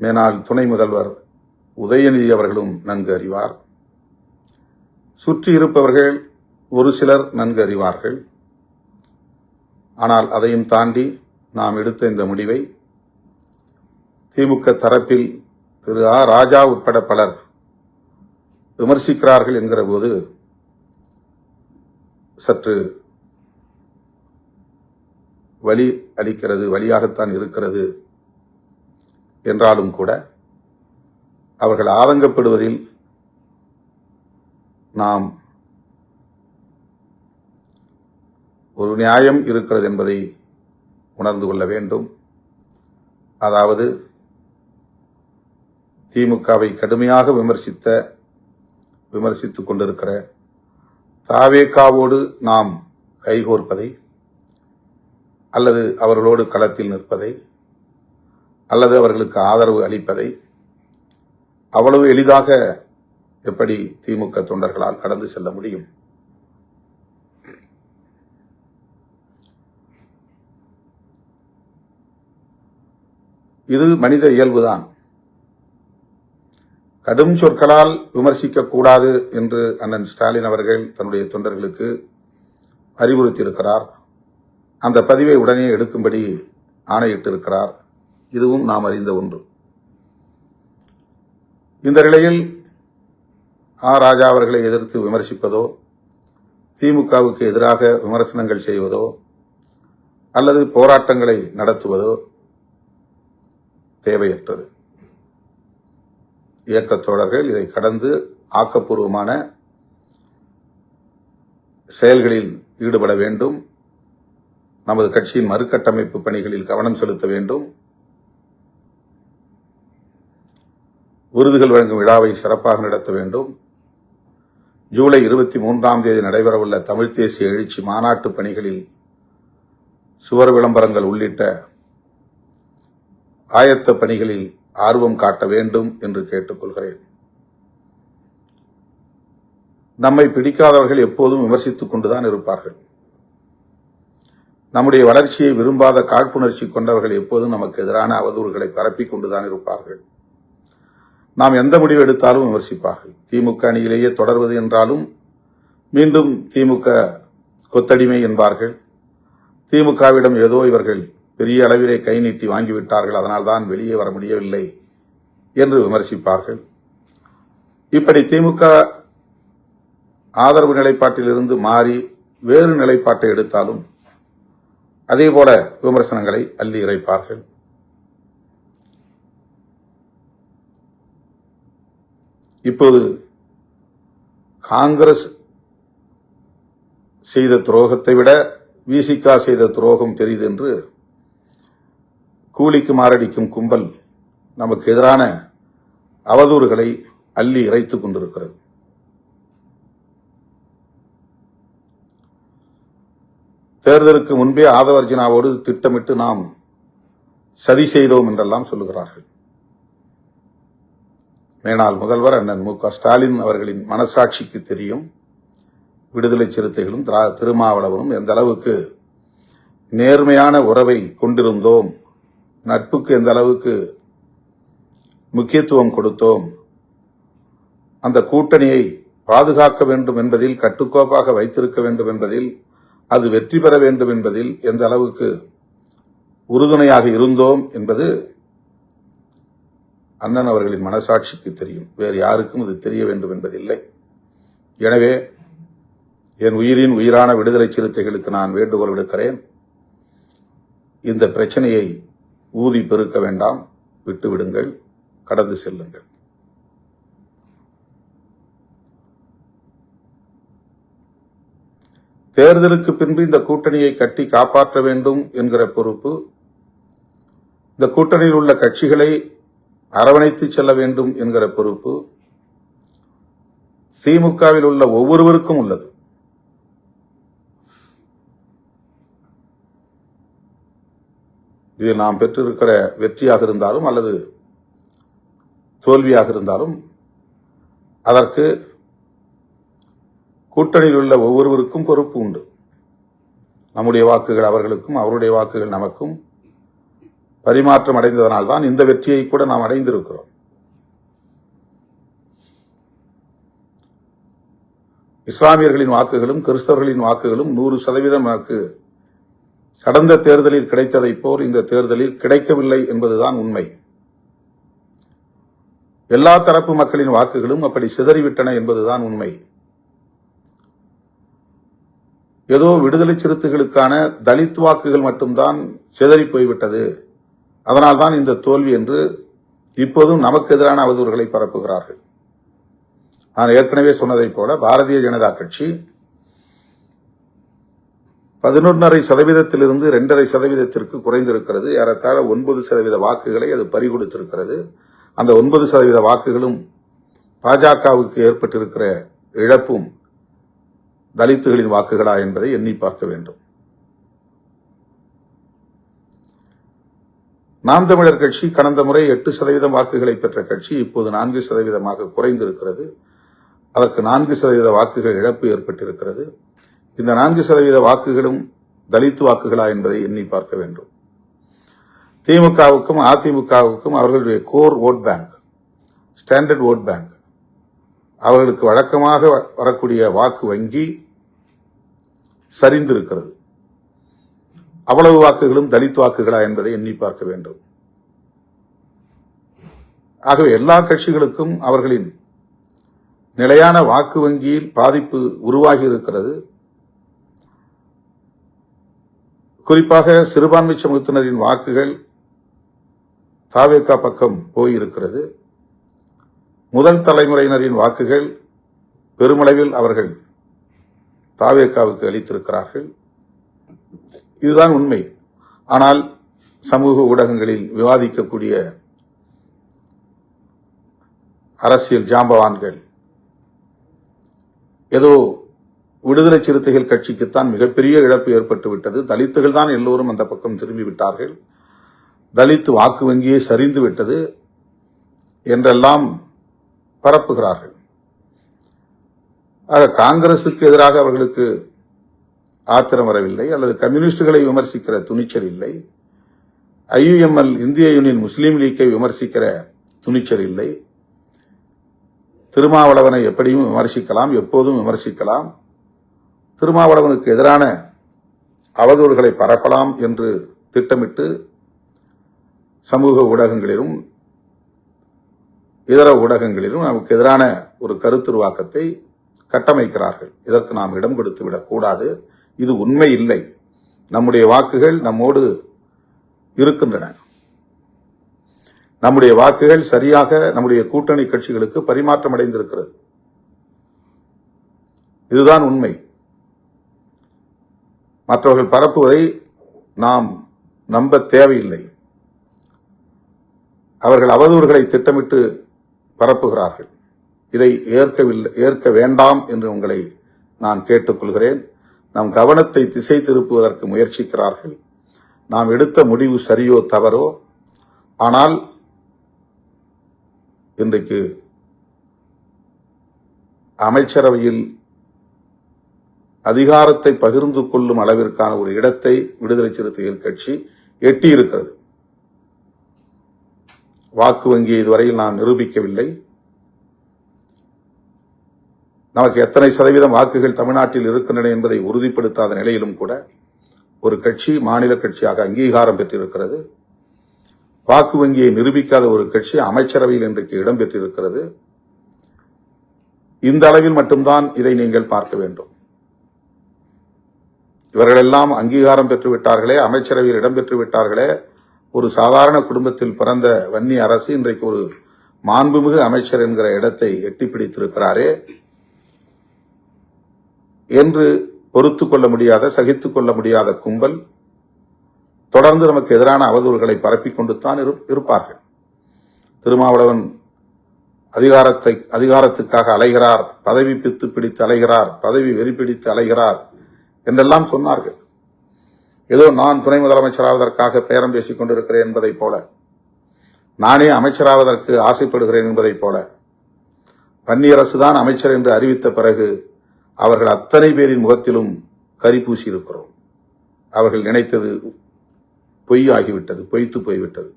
மேனாள் துணை முதல்வர் உதயநிதி அவர்களும் நன்கு அறிவார். சுற்றி இருப்பவர்கள் ஒரு சிலர் நன்கு அறிவார்கள். ஆனால் அதையும் தாண்டி நாம் எடுத்த இந்த முடிவை திமுக தரப்பில் திரு ஆ ராஜா உட்பட பலர் விமர்சிக்கிறார்கள் என்கிற போது சற்று வலி அளிக்கிறது, வலியாகத்தான் இருக்கிறது. என்றாலும் கூட அவர்கள் ஆதங்கப்படுவதில் நாம் ஒரு நியாயம் இருக்கிறது என்பதை உணர்ந்து கொள்ள வேண்டும். அதாவது திமுகவை கடுமையாக விமர்சித்துக் கொண்டிருக்கிற தாவேகாவோடு நாம் கைகோர்ப்பதை அல்லது அவர்களோடு களத்தில் நிற்பதை அல்லது அவர்களுக்கு ஆதரவு அளிப்பதை அவ்வளவு எளிதாக எப்படி திமுக தொண்டர்களால் கடந்து செல்ல முடியும்? இது மனித இயல்புதான். கடும் சொற்களால் விமர்சிக்க கூடாது என்று அண்ணன் ஸ்டாலின் அவர்கள் தன்னுடைய தொண்டர்களுக்கு அறிவுறுத்தியிருக்கிறார். அந்த பதிவை உடனே எடுக்கும்படி ஆணையிட்டிருக்கிறார். இதுவும் நாம் அறிந்த ஒன்று. இந்த நிலையில் ஆ ராஜா அவர்களை எதிர்த்து விமர்சிப்பதோ, திமுகவுக்கு எதிராக விமர்சனங்கள் செய்வதோ அல்லது போராட்டங்களை நடத்துவதோ தேவையற்றது. இயக்கத் தோழர்கள் இதை கடந்து ஆக்கப்பூர்வமான செயல்களில் ஈடுபட வேண்டும். நமது கட்சியின் மறுகட்டமைப்பு பணிகளில் கவனம் செலுத்த வேண்டும். விருதுகள் வழங்கும் விழாவை சிறப்பாக நடத்த வேண்டும். ஜூலை 23ஆம் தேதி நடைபெறவுள்ள தமிழ் தேசிய எழுச்சி மாநாட்டு பணிகளில் சுவர் விளம்பரங்கள் உள்ளிட்ட ஆயத்த பணிகளில் ஆர்வம் காட்ட வேண்டும் என்று கேட்டுக்கொள்கிறேன். நம்மை பிடிக்காதவர்கள் எப்போதும் விமர்சித்துக் கொண்டுதான் இருப்பார்கள். நம்முடைய வளர்ச்சியை விரும்பாத காழ்ப்புணர்ச்சி கொண்டவர்கள் எப்போதும் நமக்கு எதிரான அவதூறுகளை பரப்பிக் கொண்டுதான் இருப்பார்கள். நாம் எந்த முடிவு எடுத்தாலும் விமர்சிப்பார்கள். திமுக அணியிலேயே தொடர்வது என்றாலும் மீண்டும் திமுக கொத்தடிமை என்பார்கள். திமுகவிடம் ஏதோ இவர்கள் பெரிய அளவிலே கை நீட்டி வாங்கிவிட்டார்கள், அதனால்தான் வெளியே வர முடியவில்லை என்று விமர்சிப்பார்கள். இப்படி திமுக ஆதரவு நிலைப்பாட்டிலிருந்து மாறி வேறு நிலைப்பாட்டை எடுத்தாலும் அதேபோல விமர்சனங்களை அள்ளி இறைப்பார்கள். இப்போது காங்கிரஸ் செய்த துரோகத்தை விட விசிகா செய்த துரோகம் பெரிது என்று கூலிக்கு மாரடிக்கும் கும்பல் நமக்கு எதிரான அவதூறுகளை அள்ளி இறைத்துக் கொண்டிருக்கிறது. தேர்தலுக்கு முன்பே ஆதவர்ஜினாவோடு திட்டமிட்டு நாம் சதி செய்தோம் என்றெல்லாம் சொல்லுகிறார்கள். மேனாள் முதல்வர் அண்ணன் மு.க. ஸ்டாலின் அவர்களின் மனசாட்சிக்கு தெரியும். விடுதலை சிறுத்தைகளும் திருமாவளவனும் எந்த அளவுக்கு நேர்மையான உறவை கொண்டிருந்தோம், நட்புக்கு எந்த அளவுக்கு முக்கியத்துவம் கொடுத்தோம், அந்த கூட்டணியை பாதுகாக்க வேண்டும் என்பதில், கட்டுக்கோப்பாக வைத்திருக்க வேண்டும் என்பதில், அது வெற்றி பெற வேண்டும் என்பதில் எந்த அளவுக்கு உறுதுணையாக இருந்தோம் என்பது அண்ணன் அவர்களின் மனசாட்சிக்கு தெரியும். வேறு யாருக்கும் இது தெரிய வேண்டும் என்பதில்லை. எனவே என் உயிரின் உயிரான விடுதலை சிறுத்தைகளுக்கு நான் வேண்டுகோள் விடுக்கிறேன். இந்த பிரச்சனையை ஊதி பெருக்க வேண்டாம், விட்டுவிடுங்கள், கடந்து செல்லுங்கள். தேர்தலுக்கு பின்பு இந்த கூட்டணியை கட்டி காப்பாற்ற வேண்டும் என்கிற பொறுப்பு இந்த கூட்டணியில் உள்ள கட்சிகளை அரவணைத்து செல்ல வேண்டும் என்கிற பொறுப்பு திமுகவில் உள்ள ஒவ்வொருவருக்கும் உள்ளது. இது நாம் பெற்றிருக்கிற வெற்றியாக இருந்தாலும் அல்லது தோல்வியாக இருந்தாலும் அதற்கு கூட்டணியில் உள்ள ஒவ்வொருவருக்கும் பொறுப்பு உண்டு. நம்முடைய வாக்குகள் அவர்களுக்கும், அவருடைய வாக்குகள் நமக்கும் பரிமாற்றம் அடைந்ததனால்தான் இந்த வெற்றியை கூட நாம் அடைந்திருக்கிறோம். இஸ்லாமியர்களின் வாக்குகளும் கிறிஸ்தவர்களின் வாக்குகளும் 100% நமக்கு கடந்த தேர்தலில் கிடைத்ததைப் போல் இந்த தேர்தலில் கிடைக்கவில்லை என்பதுதான் உண்மை. எல்லா தரப்பு மக்களின் வாக்குகளும் அப்படி சிதறிவிட்டன என்பதுதான் உண்மை. ஏதோ விடுதலை சிறுத்தைகளுக்கான தலித் வாக்குகள் மட்டும்தான் சிதறி போய்விட்டது, அதனால்தான் இந்த தோல்வி என்று இப்போதும் நமக்கு எதிரான அவதூறுகளை பரப்புகிறார்கள். நான் ஏற்கனவே சொன்னதைப் போல பாரதிய ஜனதா கட்சி 11.5% 2.5% குறைந்திருக்கிறது. ஏறத்தாழ 9% வாக்குகளை அது பறிகொடுத்திருக்கிறது. அந்த 9% வாக்குகளும் பாஜகவுக்கு ஏற்பட்டிருக்கிற இழப்பும் தலித்துகளின் வாக்குகளா என்பதை எண்ணி பார்க்க வேண்டும். நாம் தமிழர் கட்சி கடந்த முறை 8% வாக்குகளை பெற்ற கட்சி இப்போது 4% குறைந்திருக்கிறது. அதற்கு 4% வாக்குகள் இழப்பு ஏற்பட்டிருக்கிறது. இந்த 4% வாக்குகளும் தலித்து வாக்குகளா என்பதை எண்ணி பார்க்க வேண்டும். திமுகவுக்கும் அதிமுகவுக்கும் அவர்களுடைய core vote bank, standard vote bank, அவர்களுக்கு வழக்கமாக வரக்கூடிய வாக்கு வங்கி சரிந்திருக்கிறது. அவ்வளவு வாக்குகளும் தலித் வாக்குகளா என்பதை எண்ணி பார்க்க வேண்டும். ஆகவே எல்லா கட்சிகளுக்கும் அவர்களின் நிலையான வாக்கு வங்கியில் பாதிப்பு உருவாகி இருக்கிறது. குறிப்பாக சிறுபான்மை சமூகத்தினரின் வாக்குகள் தாவேகா பக்கம் போயிருக்கிறது. முதல் தலைமுறையினரின் வாக்குகள் பெருமளவில் அவர்கள் தாவேகாவுக்கு அளித்திருக்கிறார்கள். இதுதான் உண்மை. ஆனால் சமூக ஊடகங்களில் விவாதிக்கக்கூடிய அரசியல் ஜாம்பவான்கள் ஏதோ விடுதலை சிறுத்தைகள் கட்சிக்குத்தான் மிகப்பெரிய இழப்பு ஏற்பட்டு விட்டது, தலித்துகள் தான் எல்லோரும் அந்த பக்கம் திரும்பிவிட்டார்கள், தலித் வாக்கு வங்கியே சரிந்து விட்டது என்றெல்லாம் பரப்புகிறார்கள். ஆக காங்கிரசுக்கு எதிராக அவர்களுக்கு ஆத்திரம் வரவில்லை, அல்லது கம்யூனிஸ்டுகளை விமர்சிக்கிற துணிச்சல் இல்லை, IUML இந்திய யூனியன் முஸ்லீம் லீக்கை விமர்சிக்கிற துணிச்சல் இல்லை. திருமாவளவனை எப்படியும் விமர்சிக்கலாம், எப்போதும் விமர்சிக்கலாம், திருமாவளவனுக்கு எதிரான அவதூறுகளை பரப்பலாம் என்று திட்டமிட்டு சமூக ஊடகங்களிலும் இதர ஊடகங்களிலும் நமக்கு எதிரான ஒரு கருத்துருவாக்கத்தை கட்டமைக்கிறார்கள். இதற்கு நாம் இடம் கொடுத்து விடக்கூடாது. இது உண்மை இல்லை. நம்முடைய வாக்குகள் நம்மோடு இருக்கின்றன. நம்முடைய வாக்குகள் சரியாக நம்முடைய கூட்டணி கட்சிகளுக்கு பரிமாற்றம் அடைந்திருக்கிறது. இதுதான் உண்மை. மற்றவர்கள் பரப்புவதை நாம் நம்ப தேவையில்லை. அவர்கள் அவதூறுகளை திட்டமிட்டு பரப்புகிறார்கள். இதை ஏற்க வேண்டாம் என்று உங்களை நான் கேட்டுக்கொள்கிறேன். நம் கவனத்தை திசை திருப்புவதற்கு முயற்சிக்கிறார்கள். நாம் எடுத்த முடிவு சரியோ தவறோ, ஆனால் இன்றைக்கு அமைச்சரவையில் அதிகாரத்தை பகிர்ந்து கொள்ளும் அளவிற்கான ஒரு இடத்தை விடுதலை சிறுத்தைகள் கட்சி எட்டியிருக்கிறது. வாக்கு வங்கியை இதுவரையில் நாம் நிரூபிக்கவில்லை. நமக்கு எத்தனை சதவீதம் வாக்குகள் தமிழ்நாட்டில் இருக்கின்றன என்பதை உறுதிப்படுத்தாத நிலையிலும் கூட ஒரு கட்சி மாநில கட்சியாக அங்கீகாரம் பெற்றிருக்கிறது. வாக்கு வங்கியை நிரூபிக்காத ஒரு கட்சி அமைச்சரவையில் இன்றைக்கு இடம்பெற்றிருக்கிறது. இந்த அளவில் மட்டும்தான் இதை நீங்கள் பார்க்க வேண்டும். இவர்களெல்லாம் அங்கீகாரம் பெற்று விட்டார்களே, அமைச்சரவையில் இடம்பெற்று விட்டார்களே, ஒரு சாதாரண குடும்பத்தில் பிறந்த வன்னி அரசு இன்றைக்கு ஒரு மாண்புமிகு அமைச்சர் என்கிற இடத்தை எட்டி பிடித்திருக்கிறாரே என்று பொறுத்துக் கொள்ள முடியாத, சகித்துக் கொள்ள முடியாத கும்பல் தொடர்ந்து நமக்கு எதிரான அவதூறுகளை பரப்பிக் கொண்டுத்தான் இருப்பார்கள். திருமாவளவன் அதிகாரத்துக்காக அலைகிறார், பதவி பித்து பிடித்து அலைகிறார், பதவி வெறி பிடித்து அலைகிறார் என்றெல்லாம் சொன்னார்கள். ஏதோ நான் துணை முதலமைச்சராவதற்காக பேரம் பேசிக் கொண்டிருக்கிறேன் என்பதைப் போல, நானே அமைச்சராவதற்கு ஆசைப்படுகிறேன் என்பதைப் போல, வன்னியரசுதான் அமைச்சர் என்று அறிவித்த பிறகு அவர்கள் அத்தனை பேரின் முகத்திலும் கரி பூசி இருக்கிறோம். அவர்கள் நினைத்தது பொய் ஆகிவிட்டது, பொய்த்து போய்விட்டது.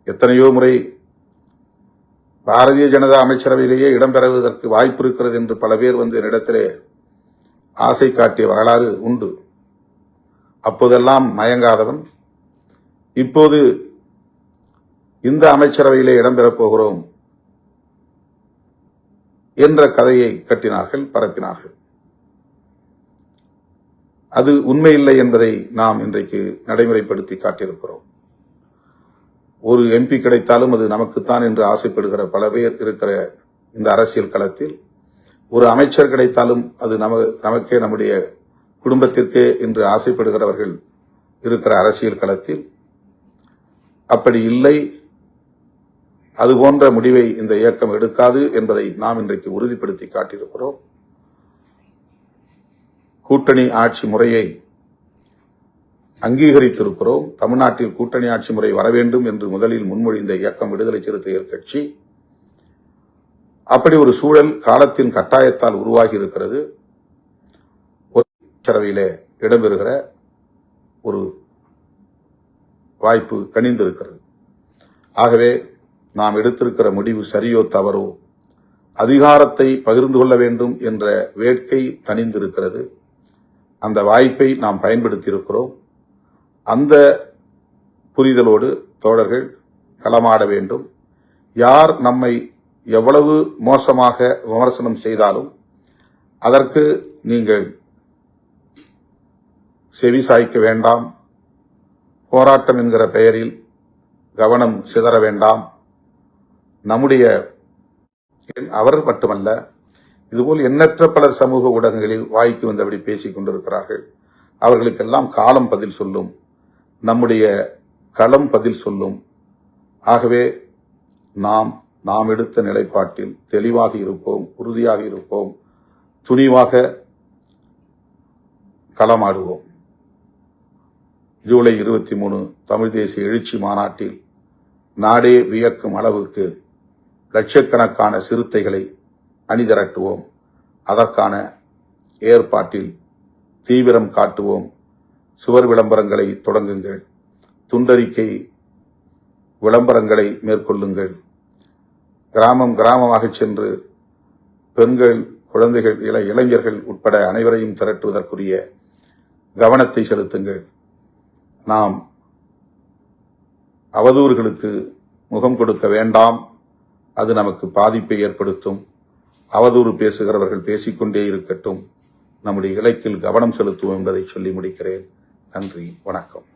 எத்தனையோ முறை பாரதிய ஜனதா அமைச்சரவையிலேயே இடம்பெறுவதற்கு வாய்ப்பு இருக்கிறது என்று பல பேர் வந்து என்னிடத்திலே ஆசை காட்டிய வரலாறு உண்டு. அப்போதெல்லாம் மயங்காதவன் இப்போது இந்த அமைச்சரவையிலே இடம்பெறப் போகிறோம் என்ற கதையை கட்டினார்கள், பரப்பினார்கள். அது உண்மையில்லை என்பதை நாம் இன்றைக்கு நடைமுறைப்படுத்தி காட்டியிருக்கிறோம். ஒரு எம்பி கிடைத்தாலும் அது நமக்குத்தான் என்று ஆசைப்படுகிற பல பேர் இருக்கிற இந்த அரசியல் களத்தில், ஒரு அமைச்சர் கிடைத்தாலும் அது நமக்கே, நம்முடைய குடும்பத்திற்கே என்று ஆசைப்படுகிறவர்கள் இருக்கிற அரசியல் களத்தில் அப்படி இல்லை. அதுபோன்ற முடிவை இந்த இயக்கம் எடுக்காது என்பதை நாம் இன்றைக்கு உறுதிப்படுத்தி காட்டியிருக்கிறோம். கூட்டணி ஆட்சி முறையை அங்கீகரித்திருக்கிறோம். தமிழ்நாட்டில் கூட்டணி ஆட்சி முறை வர வேண்டும் என்று முதலில் முன்மொழிந்த இயக்கம் விடுதலை சிறுத்தைகள் கட்சி. அப்படி ஒரு சூழல் காலத்தின் கட்டாயத்தால் உருவாகி இருக்கிறது. அமைச்சரவையிலே இடம்பெறுகிற ஒரு வாய்ப்பு கனிந்திருக்கிறது. ஆகவே நாம் எடுத்திருக்கிற முடிவு சரியோ தவறோ, அதிகாரத்தை பகிர்ந்து கொள்ள வேண்டும் என்ற வேட்கை தணிந்திருக்கிறது. அந்த வாய்ப்பை நாம் பயன்படுத்தியிருக்கிறோம். அந்த புரிதலோடு தோழர்கள் களமாட வேண்டும். யார் நம்மை எவ்வளவு மோசமாக விமர்சனம் செய்தாலும் அதற்கு நீங்கள் செவி சாய்க்க வேண்டாம். போராட்டம் என்கிற பெயரில் கவனம் சிதற வேண்டாம். நம்முடைய அவர் மட்டுமல்ல, இதுபோல் எண்ணற்ற பலர் சமூக ஊடகங்களில் வாய்க்கு வந்தபடி பேசிக் கொண்டிருக்கிறார்கள். அவர்களுக்கெல்லாம் காலம் பதில் சொல்லும், நம்முடைய களம் பதில் சொல்லும். ஆகவே நாம் எடுத்த நிலைப்பாட்டில் தெளிவாக இருப்போம், உறுதியாக இருப்போம், துணிவாக களமாடுவோம். ஜூலை 23 தமிழ் தேசிய எழுச்சி மாநாட்டில் நாடே வியக்கும் அளவுக்கு லட்சக்கணக்கான சிறுத்தைகளை அணிதிரட்டுவோம். அதற்கான ஏற்பாட்டில் தீவிரம் காட்டுவோம். சுவர் விளம்பரங்களை தொடங்குங்கள், துண்டறிக்கை விளம்பரங்களை மேற்கொள்ளுங்கள். கிராமம் கிராமமாக சென்று பெண்கள், குழந்தைகள், இளைஞர்கள் உட்பட அனைவரையும் திரட்டுவதற்குரிய கவனத்தை செலுத்துங்கள். நாம் அவதூறுகளுக்கு முகம் கொடுக்க வேண்டாம். அது நமக்கு பாதிப்பை ஏற்படுத்தும். அவதூறு பேசுகிறவர்கள் பேசிக்கொண்டே இருக்கட்டும். நம்முடைய இலக்கில் கவனம் செலுத்துவோம் என்பதை சொல்லி முடிக்கிறேன். நன்றி, வணக்கம்.